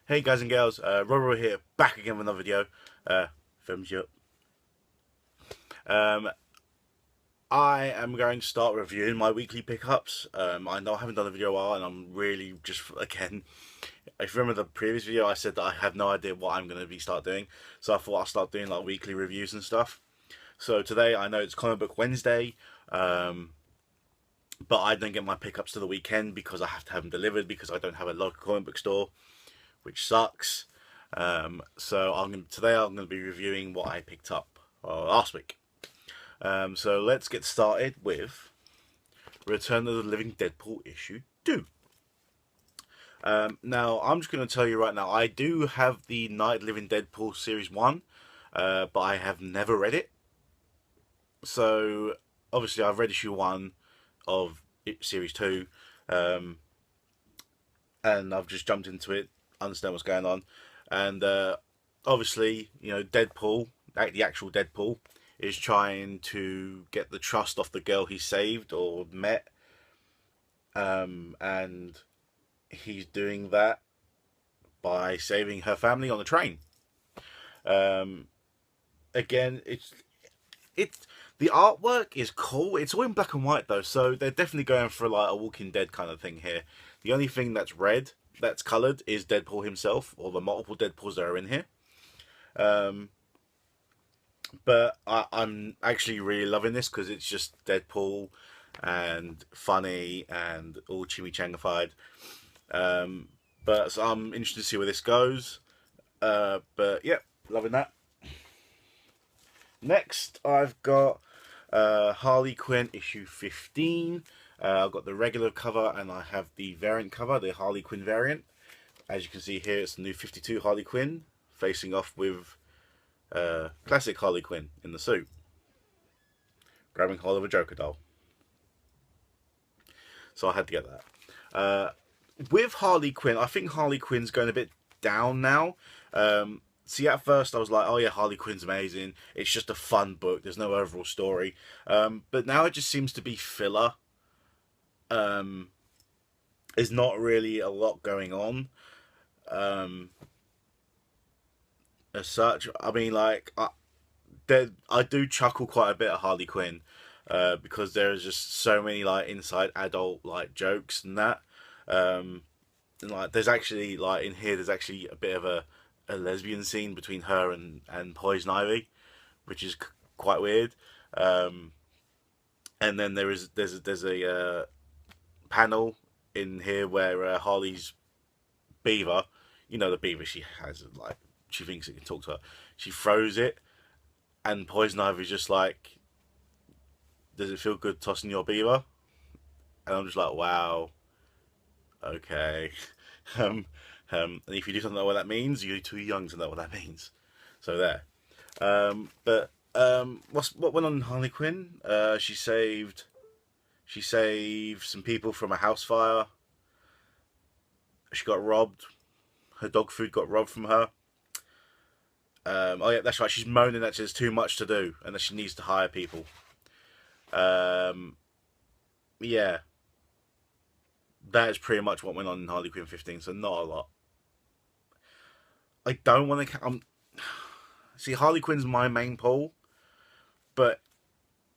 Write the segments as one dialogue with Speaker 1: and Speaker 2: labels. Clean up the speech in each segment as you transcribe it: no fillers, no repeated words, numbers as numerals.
Speaker 1: Hey guys and girls, Roro here, back again with another video. Thumbs you up. Um, I am going to start reviewing my weekly pickups. I know I haven't done a video in a while, and I'm really just again. If you remember the previous video, I said that I have no idea what I'm going to start doing, so I thought I'll start doing like weekly reviews and stuff. So today, I know it's Comic Book Wednesday, but I don't get my pickups to the weekend because I have to have them delivered because I don't have a local comic book store, which sucks. Today I'm going to be reviewing what I picked up last week. So let's get started with Return of the Living Deadpool issue 2. Now I'm just going to tell you right now, I do have the Night of the Living Deadpool series 1, but I have never read it. So obviously I've read issue 1 of series 2, and I've just jumped into it, understand what's going on, and obviously, you know, Deadpool, the actual Deadpool, is trying to get the trust off the girl he saved or met, and he's doing that by saving her family on the train. Again, it's the artwork is cool. It's all in black and white though, so they're definitely going for like a Walking Dead kind of thing here. The only thing that's red, that's coloured, is Deadpool himself, or the multiple Deadpools that are in here. But I'm actually really loving this because it's just Deadpool and funny and all chimichangified. But so I'm interested to see where this goes. But yeah, loving that. Next, I've got Harley Quinn issue 15. I've got the regular cover and I have the variant cover, the Harley Quinn variant. As you can see here, it's the new 52 Harley Quinn facing off with classic Harley Quinn in the suit, grabbing hold of a Joker doll. So I had to get that. With Harley Quinn, I think Harley Quinn's going a bit down now. See, at first I was like, oh yeah, Harley Quinn's amazing. It's just a fun book. There's no overall story. But now it just seems to be filler. There's not really a lot going on. As such, I mean, like, I do chuckle quite a bit at Harley Quinn, because there's just so many like inside adult like jokes and that. And like, there's actually like in here, there's actually a bit of a lesbian scene between her and Poison Ivy, which is quite weird. And then there's a panel in here where Harley's beaver, you know, the beaver she has, like, she thinks it can talk to her. She throws it, and Poison Ivy's just like, "Does it feel good tossing your beaver?" And I'm just like, "Wow, okay." And if you do not know what that means, you're too young to know what that means. So there. What went on in Harley Quinn? She saved some people from a house fire. She got robbed. Her dog food got robbed from her. Oh yeah, that's right. She's moaning that there's too much to do and that she needs to hire people. Yeah, that is pretty much what went on in Harley Quinn 15. So not a lot. I don't want to. See, Harley Quinn's my main pull, but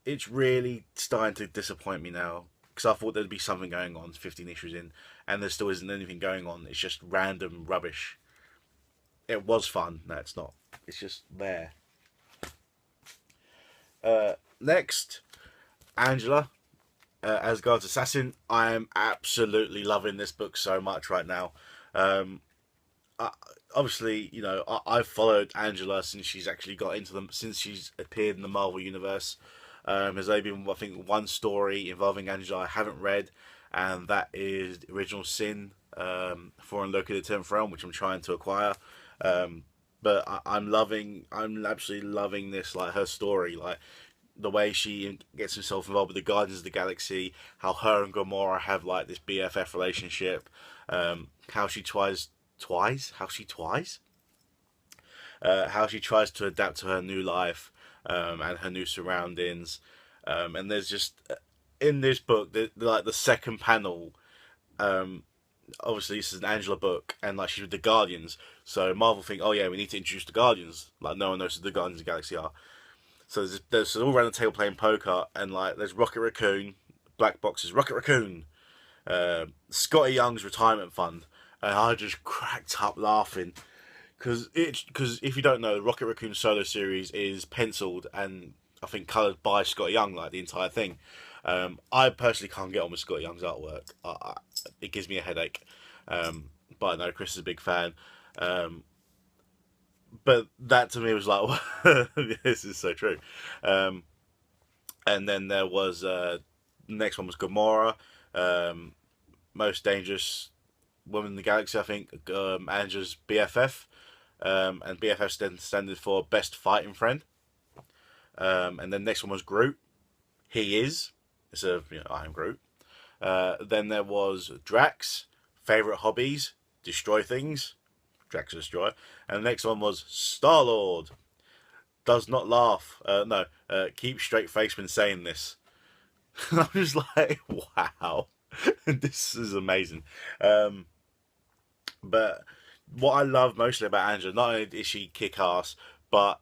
Speaker 1: it's really starting to disappoint me now because I thought there'd be something going on 15 issues in, and there still isn't anything going on. It's just random rubbish. It was fun. No, it's not. It's just there. Next, Angela, Asgard's Assassin. I am absolutely loving this book so much right now. Obviously, you know, I've followed Angela since she's actually got into them, since she's appeared in the Marvel Universe. There's only been, I think, one story involving Angela I haven't read, and that is the Original Sin, Foreign Loki the 10th Realm, which I'm trying to acquire. But I'm absolutely loving this, like, her story, like the way she gets herself involved with the Guardians of the Galaxy, how her and Gamora have like this BFF relationship, how she tries to adapt to her new life, and her new surroundings, and there's just in this book, like the second panel, obviously this is an Angela book, and like she's with the Guardians, so Marvel think, oh yeah, we need to introduce the Guardians. Like no one knows who the Guardians of the Galaxy are. So there's all around the table playing poker, and like there's Rocket Raccoon, Black Box's Rocket Raccoon, Scotty Young's retirement fund, and I just cracked up laughing because if you don't know, the Rocket Raccoon solo series is penciled and I think coloured by Scotty Young, like the entire thing. I personally can't get on with Scotty Young's artwork. It gives me a headache. But I know Chris is a big fan. But that to me was like, this is so true. And then there was the next one was Gamora, most dangerous woman in the galaxy. I think Angela's BFF, and BFF then standard for best fighting friend. And then next one was Groot. He is. It's I am Groot. Then there was Drax, favorite hobbies, destroy things. Drax destroy. And the next one was Star Lord. Does not laugh. No, keep straight face when saying this. I'm just like, wow, this is amazing. But what I love mostly about Angela, not only is she kick ass, but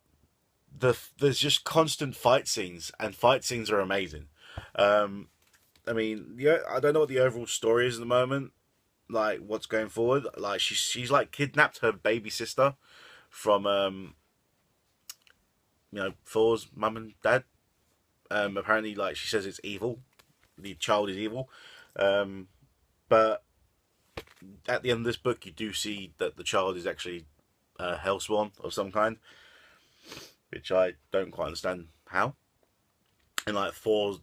Speaker 1: there's just constant fight scenes, and fight scenes are amazing. I mean, yeah, I don't know what the overall story is at the moment, like what's going forward. Like she's like kidnapped her baby sister from Thor's mum and dad. Apparently, like she says, it's evil. The child is evil. But at the end of this book, you do see that the child is actually Hellspawn of some kind, which I don't quite understand how. And like Thor's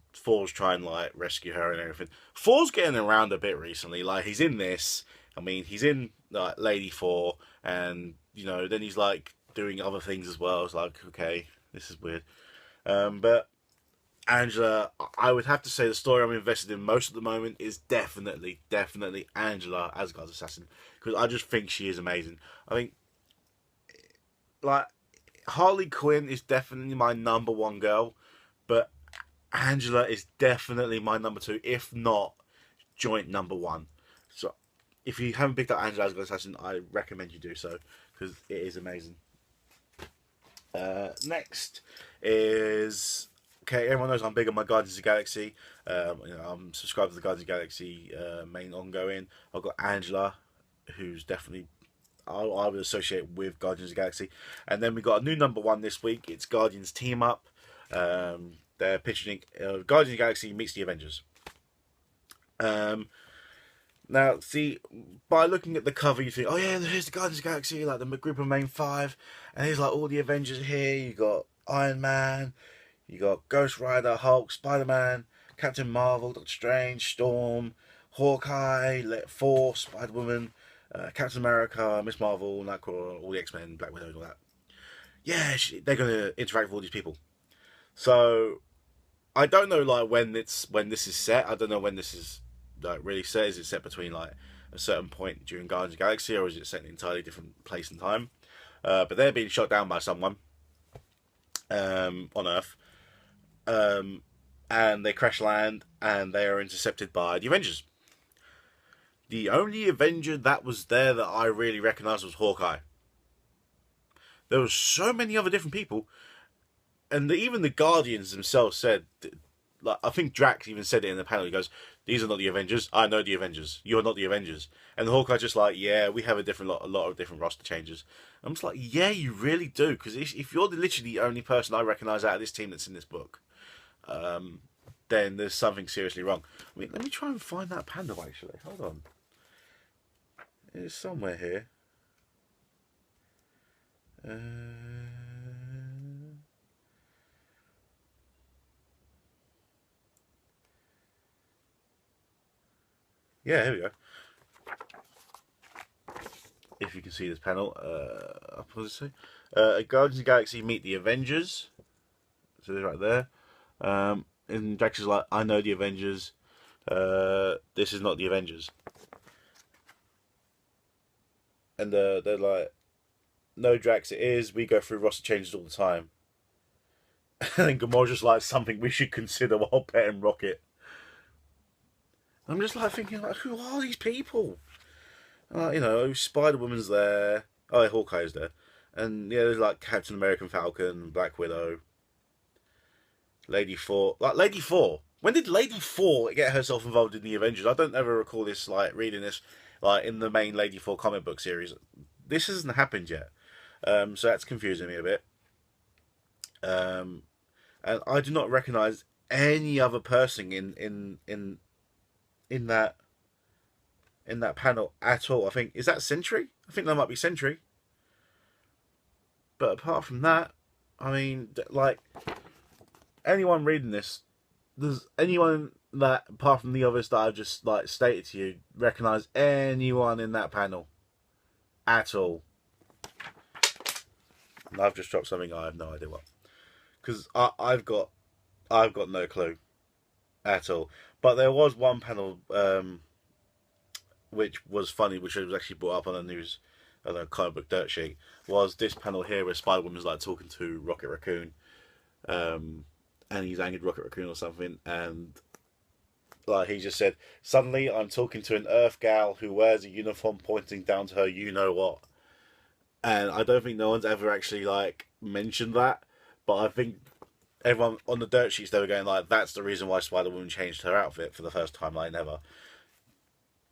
Speaker 1: trying to like rescue her and everything. Thor's getting around a bit recently. Like he's in this. I mean, he's in like Lady Thor, and then he's like doing other things as well. It's like, okay, this is weird. But Angela, I would have to say the story I'm invested in most at the moment is definitely Angela, Asgard's assassin, because I just think she is amazing. I think like Harley Quinn is definitely my number one girl, but Angela is definitely my number two, if not joint number one. So if you haven't picked up Angela Asgard Assassin, I recommend you do so, because it is amazing. Next is, okay, everyone knows I'm big on my Guardians of the Galaxy. I'm subscribed to the Guardians of the Galaxy main ongoing. I've got Angela, who's definitely I would associate with Guardians of the Galaxy. And then we got a new number one this week. It's Guardians Team Up. They're pitching Guardians of the Galaxy meets the Avengers. Now, see, by looking at the cover, you think, oh yeah, here's the Guardians of the Galaxy, like the group of main five, and here's like all the Avengers here. You got Iron Man, you got Ghost Rider, Hulk, Spider-Man, Captain Marvel, Doctor Strange, Storm, Hawkeye, Thor, Spider-Woman, Captain America, Miss Marvel, Nightcrawler, all the X-Men, Black Widow, and all that. Yeah, they're going to interact with all these people. So I don't know like when this is set. I don't know when this is like really set. Is it set between like a certain point during Guardians of the Galaxy, or is it set in an entirely different place and time? But they're being shot down by someone on Earth, and they crash land, and they are intercepted by the Avengers. The only Avenger that was there that I really recognised was Hawkeye. There were so many other different people, and even the Guardians themselves said, like I think Drax even said it in the panel. He goes, "These are not the Avengers. I know the Avengers. You are not the Avengers." And the Hawkeye's just like, "Yeah, we have a lot of different roster changes." I'm just like, "Yeah, you really do." Because if you're literally the only person I recognise out of this team that's in this book, then there's something seriously wrong. I mean, let me try and find that panel actually. Hold on. It's somewhere here. Yeah, here we go. If you can see this panel, what does it say? Guardians of the Galaxy meet the Avengers. So they're right there. And Drax is like, I know the Avengers. This is not the Avengers. And they're like, no, Drax, it is. We go through roster changes all the time. And then Gamora's just like, something we should consider while petting Rocket. I'm just like thinking, like, who are these people? You know, Spider Woman's there. Oh, yeah, Hawkeye's there, and yeah, there's like Captain American, Falcon, Black Widow, Lady Four. Like Lady Four. When did Lady Four get herself involved in the Avengers? I don't ever recall this like reading this like in the main Lady Four comic book series. This hasn't happened yet, so that's confusing me a bit. Um, and I do not recognise any other person in that panel at all. I think is that Sentry. I think that might be Sentry. But apart from that, I mean, like anyone reading this, does anyone that apart from the others that I've just like stated to you recognise anyone in that panel at all? And I've just dropped something I have no idea what, because I've got no clue at all. But there was one panel which was funny, which was actually brought up on a news, on a comic book dirt sheet, was this panel here where Spider Woman's like talking to Rocket Raccoon, and he's angered Rocket Raccoon or something, and like he just said, suddenly I'm talking to an Earth gal who wears a uniform pointing down to her you know what. And I don't think no one's ever actually like mentioned that, but I think everyone on the dirt sheets they were going like that's the reason why Spider Woman changed her outfit for the first time like never,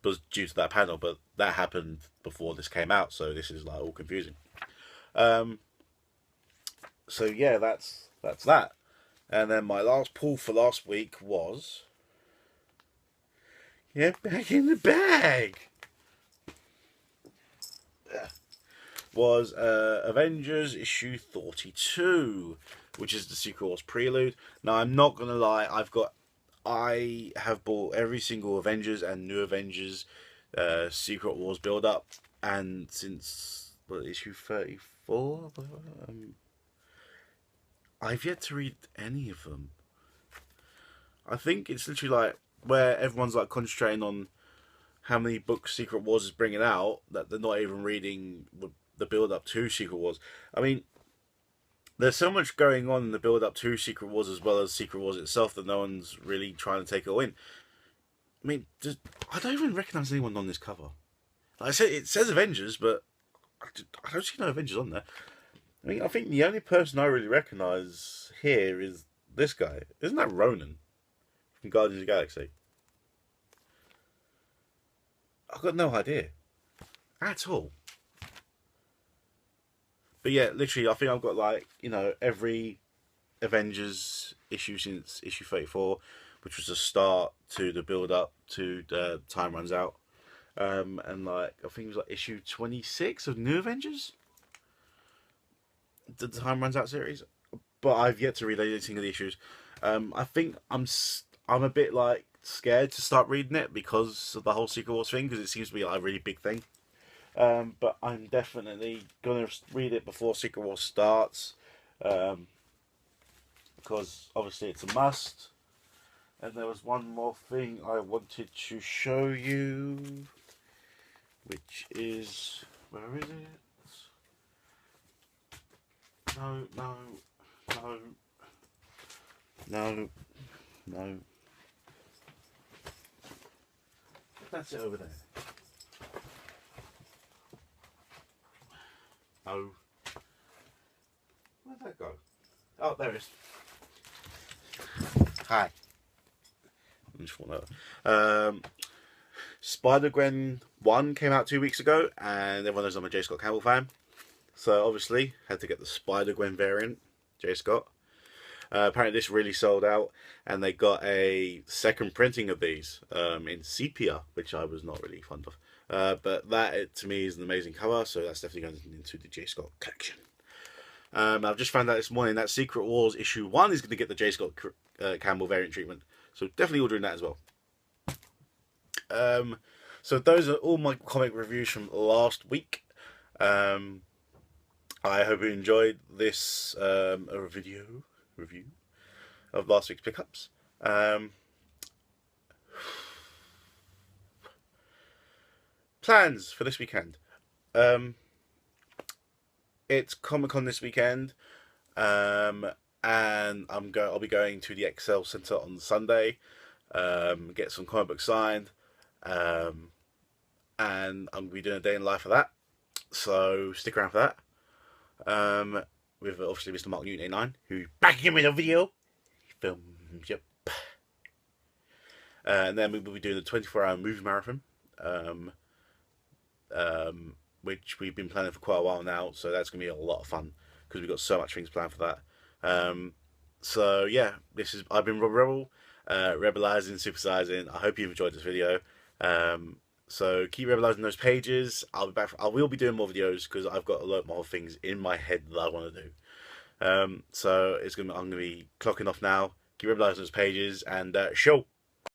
Speaker 1: was due to that panel, but that happened before this came out, so this is like all confusing. So yeah, that's that. And then my last pull for last week was back in the bag. Was Avengers issue 42, which is the Secret Wars prelude. Now I'm not gonna lie, I have bought every single Avengers and New Avengers Secret Wars build up, and since issue 34, I've yet to read any of them. I think it's literally like where everyone's like concentrating on how many books Secret Wars is bringing out that they're not even reading the build up to Secret Wars. I mean, there's so much going on in the build up to Secret Wars as well as Secret Wars itself that no one's really trying to take it all in. I mean, I don't even recognise anyone on this cover. Like I said, it says Avengers, but I don't see no Avengers on there. I mean, I think the only person I really recognise here is this guy. Isn't that Ronan from Guardians of the Galaxy? I've got no idea at all. But yeah, literally, I think I've got like, you know, every Avengers issue since issue 34, which was the start to the build up to the Time Runs Out. And like, I think it was like issue 26 of New Avengers, the Time Runs Out series. But I've yet to read any single issues. I think I'm a bit like scared to start reading it because of the whole Secret Wars thing, because it seems to be like a really big thing. But I'm definitely going to read it before Secret Wars starts, because obviously it's a must. And there was one more thing I wanted to show you, which is, where is it? No. That's it over there. No. Where'd that go? Oh, there it is. Hi. Spider-Gwen 1 came out 2 weeks ago, and everyone knows I'm a J. Scott Campbell fan. So obviously, had to get the Spider-Gwen variant, J. Scott. Apparently this really sold out, and they got a second printing of these in sepia, which I was not really fond of. But that, to me, is an amazing cover, so that's definitely going into the J. Scott collection. I've just found out this morning that Secret Wars issue 1 is going to get the J. Scott Campbell variant treatment, so definitely ordering that as well. So those are all my comic reviews from last week. I hope you enjoyed this review of last week's pickups. Plans for this weekend. It's Comic-Con this weekend, and I'll be going to the Excel Centre on Sunday, get some comic books signed, and I'm going to be doing a day in the life of that. So stick around for that. With obviously Mr. Mark Newton 89, who's back again with a video. Films, yep. And then we will be doing the 24-hour movie marathon, which we've been planning for quite a while now. So that's going to be a lot of fun because we've got so much things planned for that. So yeah, I've been Rob Rebel, rebelizing, supersizing. I hope you've enjoyed this video. So keep rebelizing those pages. I'll be back. I will be doing more videos because I've got a lot more things in my head that I want to do. So I'm gonna be clocking off now. Keep rebelizing those pages and show.